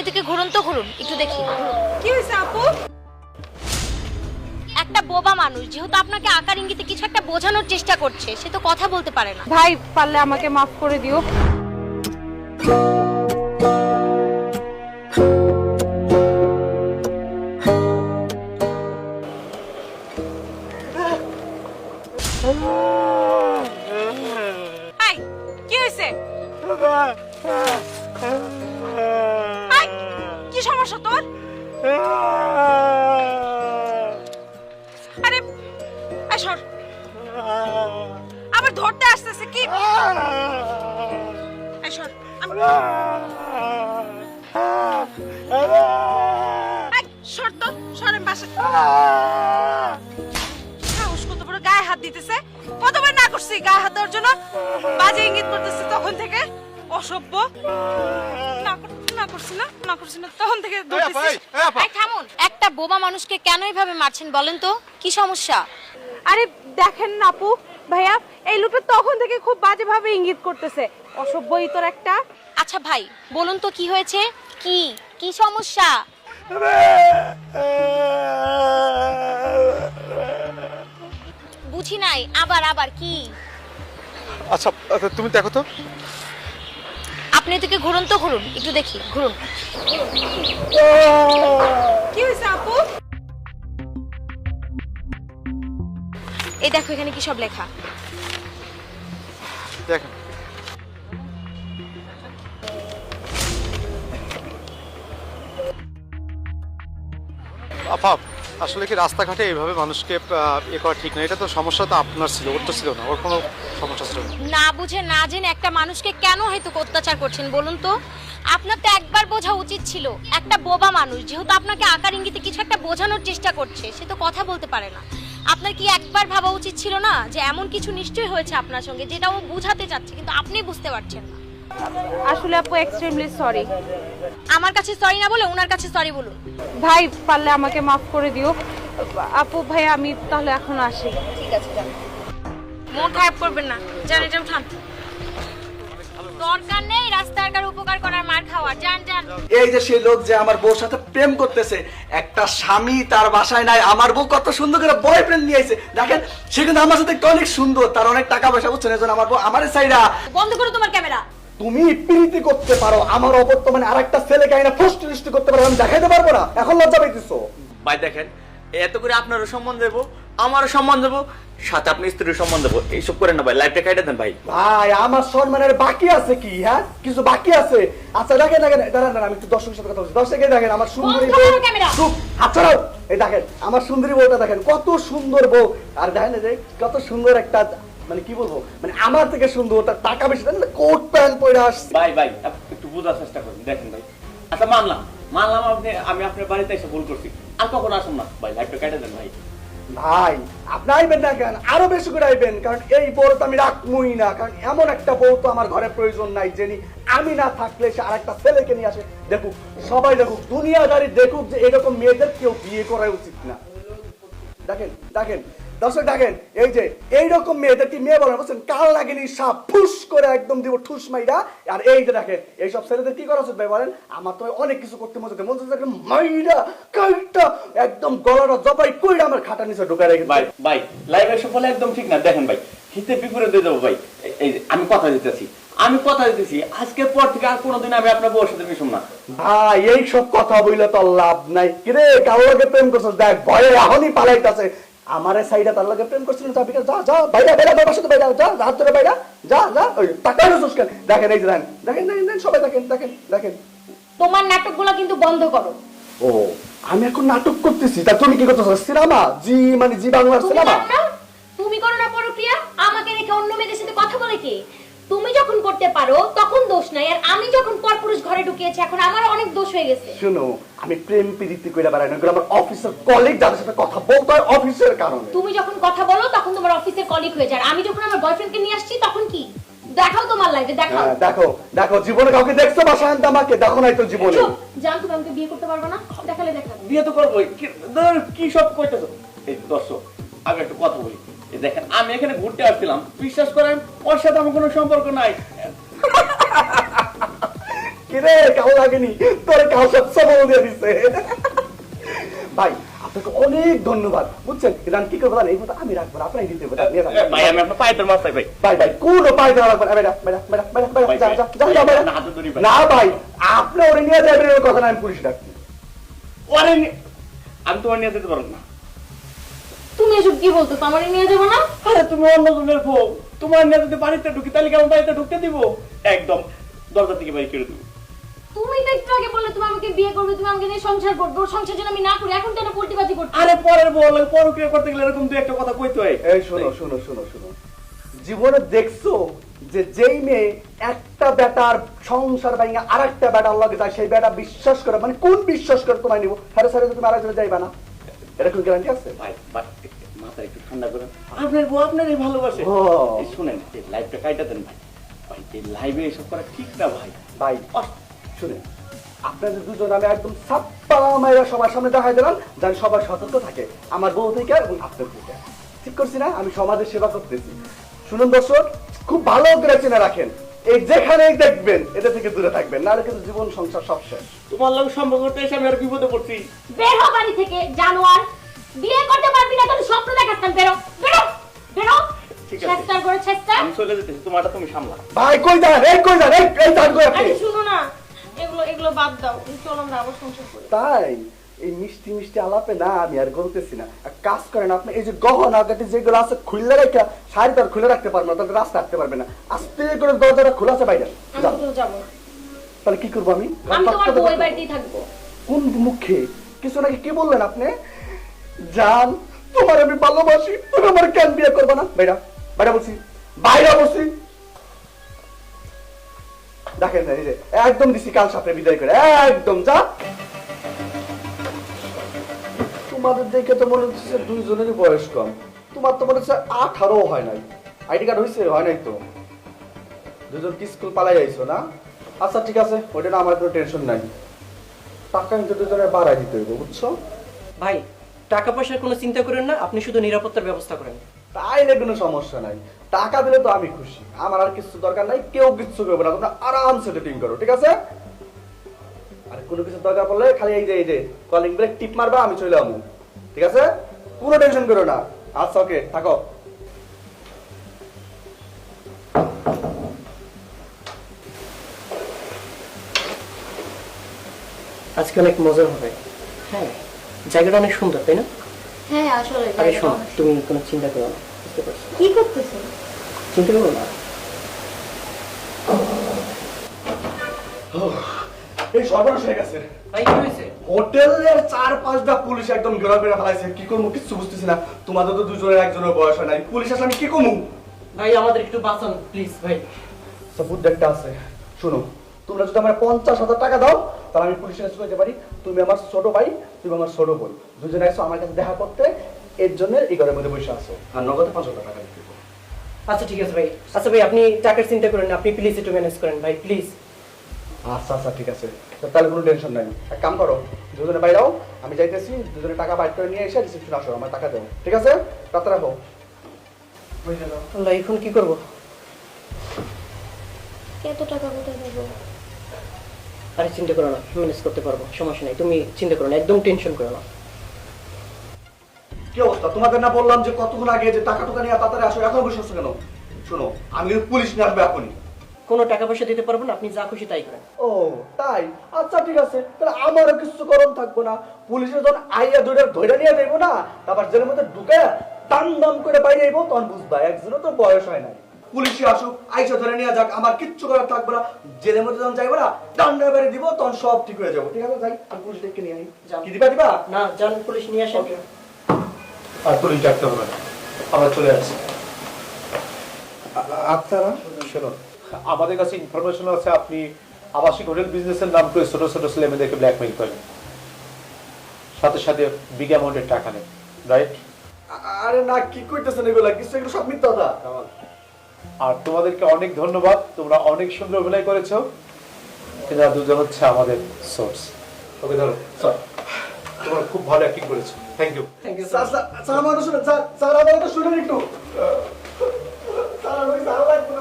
ওদিকে ঘুরুন তো, ঘুরুন একটু দেখি। কি হয়েছে আপু? একটা বোবা মানুষ যেহেতু আপনাকে আকার ইঙ্গিতে কিছু একটা বোঝানোর চেষ্টা করছে, সে তো কথা বলতে পারে না। ভাই পারলে আমাকে মাফ করে দিও। এই, কি হয়েছে? এই, কি সমস্যা তোর? আরে এই সর, আবার ধরতে আসতেছে কি? এই সর, এই সর তো, সরেন পাশে। সাহস কত বড়, গায়ে হাত দিতেছে। কতবার না করছি গায়ে হাত দেওয়ার জন্য, বাজে ইঙ্গিত করতেছে তখন থেকে। অসভ্য। না করছি না তখন থেকে ধরতেছিস। এই থামুন, একটা বোবা মানুষকে কেন এইভাবে মারছেন বলেন তো, কি সমস্যা? আরে দেখেন না আপু, ভাইয়া এই লোকটা তখন থেকে খুব বাজেভাবে ইঙ্গিত করতেছে। অসভ্য ইতর একটা। আচ্ছা ভাই বলুন তো কি হয়েছে, কি কি সমস্যা? বুঝি নাই, আবার আবার কি? আচ্ছা তুমি দেখো তো। আপনি এদিকে ঘুরুন তো, ঘুরুন একটু দেখি, ঘুরুন। কি হয়েছে আপু? এই দেখো এখানে কি সব লেখা। দেখেন আপা, আসলে কি রাস্তাঘাটে এইভাবে মানুষকে ইয়ে করা ঠিক না। এটা তো সমস্যা তো আপনার ছিল, ওর তো ছিল না, ওর কোনো সমস্যা ছিল না। না বুঝে না জেনে একটা মানুষকে কেন হয়তো অত্যাচার করছেন বলুন তো? আপনার তো একবার বোঝা উচিত ছিল, একটা বোবা মানুষ যেহেতু আপনাকে আকার ইঙ্গিতে কিছু একটা বোঝানোর চেষ্টা করছে, সে তো কথা বলতে পারে না। আপনার কি একবার ভাবা উচিত ছিল না যে এমন কিছু নিশ্চয়ই হয়েছে আপনার সঙ্গে যেটা ও বুঝাতে চাচ্ছে কিন্তু আপনি বুঝতে পারছেন না? আসলে আপু এক্সট্রিমলি সরি। আমার কাছে সরি না বলে ওনার কাছে সরি বলুন। ভাই পারলে আমাকে মাফ করে দিও। আপু ভাই আমি তাহলে এখন আসি। ঠিক আছে যান, মন খারাপ করবেন না, যান এটা উঠান। দরকার নেই রাস্তার উপকার করার, মার খাওয়ার। যান যান। এই যে সেই লোক যে আমার বউর সাথে প্রেম করতেছে, একটা স্বামী তার বাসায় নাই, আমার বউ কত সুন্দর করে বয়ফ্রেন্ড নিয়ে আইছে। দেখেন সে কিন্তু আমার সাথে অনেক সুন্দর, তার অনেক টাকা পয়সা, বুঝছেন? এজন্য আমার বউ আমার সাইডা। বন্ধ করো তোমার ক্যামেরা। তুমি প্রীতি করতে পারো, আমার অবর্তমানে আরেকটা ছেলেকে আইনা ফষ্টি নষ্টি করতে পারো, আমি দেখাইতে পারবো না? এখন লজ্জা পাইতেছো? ভাই দেখেন, এত করে আপনারও সম্মান দেবো, আমারও সম্মান দেবো, সাথে আপনি স্ত্রীর সম্মান দেবো। এইসব করেন না ভাই, লাইফটা কাটে দেন ভাই। ভাই আমার সম্মানের বাকি আছে কি? হ্যাঁ কিছু বাকি আছে। আচ্ছা দেখেন দেখেন, দাঁড়ান দাঁড়ান, আমি একটু দর্শকের সাথে কথা বলছি। দর্শকে দেখেন আমার সুন্দরী বন্ধ বউ। করো ক্যামেরা। চুপ, হাত ছড়াও। এই দেখেন আমার সুন্দরী বউটা, দেখেন কত সুন্দর বউ। আর দেখেন এই যে কত সুন্দর একটা, মানে কি বলবো, মানে আমার থেকে সুন্দর, তার টাকা বেশি, কোট প্যান্ট পরে আসছে। ভাই ভাই একটু বোঝার চেষ্টা করুন। দেখেন ভাই, আচ্ছা মানলাম আমি আপনার বাড়িতে এসে ভুল করছি, আর কখন আসুন না ভাই, লাইফটা কাটে দেন ভাই। ভাই আপনি আইবেন না কেন, আরো বেশি করে আইবেন, কারণ এই বউ তো আমি রাখবই না। কারণ এমন একটা বউ তো আমার ঘরে প্রয়োজন নাই, যিনি আমি না থাকলে সে আরেকটা ছেলেকে নিয়ে আসে। দেখুক, সবাই দেখুক, দুনিয়াদারি দেখুক যে এরকম মেয়েদের কেউ বিয়ে করা উচিত না। দেখেন দেখেন দর্শক, দেখেন এই যে এইরকম মেয়েদের কি মেয়ে বলেন, বুঝছেন? কাল লাগেনি সাপ ফুস করে একদম দিব ঠুস মাইরা। আর এই যে দেখেন এইসব ছেলেদের কি করা উচিত ভাই বলেন? আমার তো অনেক কিছু করতে মন চাচ্ছে মাইরা কাইটা একদম গলাটা জবাই কইরা আমার খাটা নিচে ঢুকায় রেখে। ভাই ভাই লাইফ এসব বলে একদম ঠিক না। দেখেন ভাই, হিতে বিপরীত দিয়ে দেবো ভাই। এই যে আমি কথা দিতেছি আজকের পর থেকে আর কোনোদিন আমি আপনার বউর সাথে মিশুম না। ভাই এই সব কথা বইলে তো লাভ নাই। কিরে কারোর লগে প্রেম করছিস, দেখ ভয়ে এখনই পালাইতাছে। আমারে সাইডা তার লগে প্রেম করছিস, যা বিকাশ, যা যা বাইরা বাইরা, বাবার সাথে বাইরা, যা হাত ধরে বাইরা, যা যা। ওই টাকাই রসুস কেন? দেখেন এই যে দেখেন দেখেন দেখেন সবাই দেখেন দেখেন দেখেন। তোমার নাটকগুলো কিন্তু বন্ধ করো। ও আমি এখন নাটক করতেছি, তা তুমি কি করতেছ? সিনেমা, জি মানে জি বাংলার সিনেমা। তুমি করো না পরক্রিয়া, আমাকে রেখে অন্য মেয়েদের সাথে কথা বলে কি? তুমি যখন করতে পারো তখন দোষ নাই, আর আমি যখন পরপুরুষ ঘরে ঢুকিয়েছি এখন আমার অনেক দোষ হয়ে গেছে। শুনো, আমি প্রেম প্রীতি কইরা বেড়াই না, এগুলো আমার অফিসের কলিগ, যাদের সাথে কথা বলতে হয় অফিসের কারণে। তুমি যখন কথা বলো তখন তোমার অফিসের কলিগ হয়ে যায়, আমি যখন আমার বয়ফ্রেন্ডকে নিয়ে আসছি তখন কি? দেখাও তোমার লাইফে, দেখাও। দেখো দেখো, জীবনে কাউকে দেখছো বাসায়ন আমাকে? দেখো নাই তো জীবনে। জান তুমি আমাকে বিয়ে করতে পারবে না, দেখালে দেখাবে। বিয়ে তো করবোই, কি সব কইতেছো? এই দর্শক আগে একটু কথা বলি। এই দেখেন আমি এখানে ঘুরতে আসছিলাম, বিশ্বাস করেন ওর সাথে আমার কোনো সম্পর্ক নাই। কিরে কেমন লাগেনি, তোর কাউসার সবল দিয়ে দিছে। ভাই আপনাকে অনেক ধন্যবাদ, বুঝছেন? কিন্তু আমি কি করবো জানেন? এই কথা আমি রাখবো না, আপনাই দিতে হবে। নিয়ে যান। ভাই আমি আপনার পায়ে ধরে মাছ চাই ভাই। ভাই ভাই কোনো পাই দেওয়া লাগবে না। বেটা বেটা বেটা বেটা বেটা যা যা যা যা বেটা। না, হাতে ধরি ভাই। না ভাই, আপনি ওরে নিয়ে যাবেন এর কথা না, আমি পুলিশ ডাকছি। ওরে আমি তোমার নিয়ে যেতে পারবো না। তুমি এসব কি বলতো? আমারে নিয়ে যাবো না? আরে তুমি অন্য জনের বউ, তোমার নিয়ে যদি বাড়িতে ঢুকি তাহলে কি আমার বাড়িতে ঢুকতে দিব? একদম দরজা থেকে বাইরে করে দেবো। তুমি তো একটু আগে বললে তুমি আমাকে বিয়ে করবে, তুমি আমাকে নিয়ে সংসার করবে, ওর সংসার যেন আমি না করি, এখন কেন পল্টিবাজি করছো? আরে পরের বউ লাগে পরক্রিয়া করতে গেলে এরকম দু একটা কথা কইতে হয়। এই শোনো শোনো শোনো শোনো, জীবনে দেখছো যে যেই মেয়ে একটা বেটার সংসার ভাঙা আর একটা বেটার লগে যায়, সেই বেটা বিশ্বাস করে, মানে কোন বিশ্বাস করে তোমায় নিবো? সাড়ে সাড়ে তুমি আরেকজনে যাইবা না, এটা কোন গ্যারান্টি আছে? ভাই ভাই মাথা একটু ঠান্ডা করেন, আপনার বউ আপনারই ভালোবাসে। ও। এই শুনেন এই লাইভটা কাইটা দেন ভাই। ভাই এই লাইভে এসব করা ঠিক না ভাই। ভাই শুনে, আপনাদের দুজন আমি একদম সাপ্পা মাইরা সবার সামনে দেখাই দিলাম, যেন সবাই সতর্ক থাকে আমার বউ থেকে এবং আপনার থেকে। ঠিক করছি না? আমি সমাজের সেবা করতেছি। শুনুন দর্শক, খুব ভালো করে চিনে রাখেন, এই যেখানেই দেখবেন এটা থেকে দূরে থাকবেন, নাহলে কিন্তু জীবন সংসার সব শেষ। তোমার লোক সম্পর্ক করতে এসে আমি আর বিপদে পড়ছি। বের হ বাড়ি থেকে, জানোয়ার! বিয়ে করতে পারবি না, তোর স্বপ্ন দেখাচ্ছেন। বেরো বেরো বেরো। ঠিক আছে। চেষ্টা করে চেষ্টা। আমি চলে যেতেছি, তোমারটা তুমি সামলা। ভাই কই যান? এই কই যান? এই যান কই আপনি? আরে শুনো না, এগুলো এগুলো বাদ দাও, চলো আমরা আবার সংসার করি। তাই এই মিষ্টি মিষ্টি আলাপে না আমি আর গলতেছি না। এক কাজ করেন, আপনি এই যে গহনা গাটি যেগুলো আছে খুলে রেখে শাড়ি তো আর খুলে রাখতে পারবেন না, তাহলে রাস্তা রাখতে পারবে না। আস্তে করে দরজাটা খোলা আছে বাইরে আমি যান। কোথাও যাবো না। তাহলে কি করবো আমি? আমি তোমার বউ এই বাড়িতেই থাকবো। কোন মুখে? কিছু নাকি কি বললেন আপনি? জান, তোমার আমি ভালোবাসি, তুমি আমার কেন বিয়ে করবে না? বাইরা বাইরা বলছি, বাইরা বলছি। দেখেন না, এই যে একদম দিছি কাল সাথে বিদায় করে, একদম যা। তোমাদের দেখে তো মনে হচ্ছে দুইজনেরই বয়স কম। তোমার তো মনে হচ্ছে 18 হয় নাই। আইডি কার্ড হয়েছে? হয় নাই তো। দুজন কি স্কুল পালাই আইছো না? আচ্ছা ঠিক আছে, ওইটা না আমার কোনো টেনশন নাই। টাকা কিন্তু দুজনের বাড়াই দিতে হইব, বুঝছো? ভাই টাকা পয়সার কোনো চিন্তা করেন না, আপনি শুধু নিরাপত্তার ব্যবস্থা করেন। তাইলে কোনো সমস্যা নাই, টাকা দিলে তো আমি খুশি, আমার আর কিছু দরকার নাই, কেউ কিছু করবে না, তোমরা আরামসে ডেটিং করো, ঠিক আছে? আর কোনো কিছু দরকার পড়লে খালি এই যে কলিং বেলে টিপ মারবা, আমি চলে যাবো, ঠিক আছে? কোনো টেনশন করো না। আচ্ছা ওকে, থাকো। আজকে অনেক মজা হবে। হ্যাঁ, জায়গাটা অনেক সুন্দর, তাই না? হ্যাঁ আসলে আরে শোনো, তুমি কোনো চিন্তা করো না, বুঝতে পারছো? কি করতেছো? চিন্তা করো না। এই সর্বনাশ হয়ে গেছে। ভাই কি হয়েছে? হোটেলের 4-5টা পুলিশ একদম ঘেরা করে ফেলাইছে, কি করবো কিছু বুঝতেছি না। তোমাদের তো দুজনের একজনের বয়স হয় নাই, পুলিশ আসলে আমি কি করবো? ভাই আমাদের একটু বাঁচান প্লিজ ভাই। সবুত একটা আছে, শোনো, তোমরা যদি আমার 50,000 টাকা দাও, তাহলে আমি পুলিশের কাছে যেতে পারি। তুমি আমার ছোট ভাই, তুমি আমার ছোট বোন, দুজনে আসো আমার কাছে দেখা করতে, এর জন্য এই ঘরের মধ্যে বসে আসো, আর নগদে 5,000 টাকা দিতে হবে। আচ্ছা ঠিক আছে ভাই। আচ্ছা ভাই আপনি টাকার চিন্তা করেন না, আপনি প্লিজ একটু ম্যানেজ করেন ভাই প্লিজ। আচ্ছা আচ্ছা ঠিক আছে, তো তাহলে কোনো টেনশন নাই। এক কাম করো, দুজনে বাইরাও, আমি যাইতেছি, দুজনে টাকা বাইর করে নিয়ে এসে রিসেপশন আসো, আমার টাকা দেবো, ঠিক আছে? রাতে রাখো। আল্লাহ, এখন কি করবো? এত টাকা কোথায় দেবো? আরে চিন্তা করো না, ম্যানেজ করতে পারবো, সমস্যা নেই, তুমি চিন্তা করো না, একদম টেনশন করো না। কি অবস্থা? তোমাদের না বললাম যে কতক্ষণ আগে যে টাকা টুকা নিয়ে তাড়াতাড়ি আসো, এখন বসে আসছো কেন? শোনো, আমি কিন্তু পুলিশ নিয়ে আসবো এখনই। কোনো টাকা পয়সা দিতে পারবো না, আপনি যা খুশি তাই করেন। ও তাই? আচ্ছা ঠিক আছে, তাহলে আমারও কিছু করণ থাকবো না। পুলিশের যখন আইয়া দুইটা ধরে নিয়ে যাইবো না, তারপর জেলের মধ্যে ঢুকে টান দাম করে বাইরে আইবো, তখন বুঝবা একজনও তো বয়স হয় নাই। পুলিশে আসুক, আইসা ধরে নিয়ে যাক, আমার কিচ্ছু করার থাকবে না। জেলের মধ্যে যখন যাইবো না, ডান্ডা বেড়ে দিব, তখন সব ঠিক হয়ে যাবো, ঠিক আছে? যাই, আর পুলিশ ডেকে নিয়ে আই। যাও। কি দিবা দিবা? না যান, পুলিশ নিয়ে আসেন। আর পুলিশ ডাকতে হবে না, আমরা চলে আসছি। আপনারা শোনো, আমাদের কাছে ইনফরমেশন আছে আপনি আবাসিক হোটেল বিজনেসের নাম করে ছোট ছোট ছেলে মেয়েদেরকে ব্ল্যাকমেইল করেন, সাথে সাথে বিগ অ্যামাউন্টের টাকা নেন, রাইট? আরে না, কি করতেছেন এগুলা? কিছু এগুলো সব মিথ্যা কথা। আর তোমাদেরকে অনেক ধন্যবাদ, তোমরা অনেক সুন্দর অভিনয় করেছো। এরা দুজন হচ্ছে আমাদের সোর্স। ওকে ধরো, স্যার তোমরা খুব ভালো অ্যাক্টিং করেছো, thank you. Thank you sir sir sir, আমার শুনে স্যার, স্যার আমার শুনেন একটু। স্যার আমি স্যার লাগবে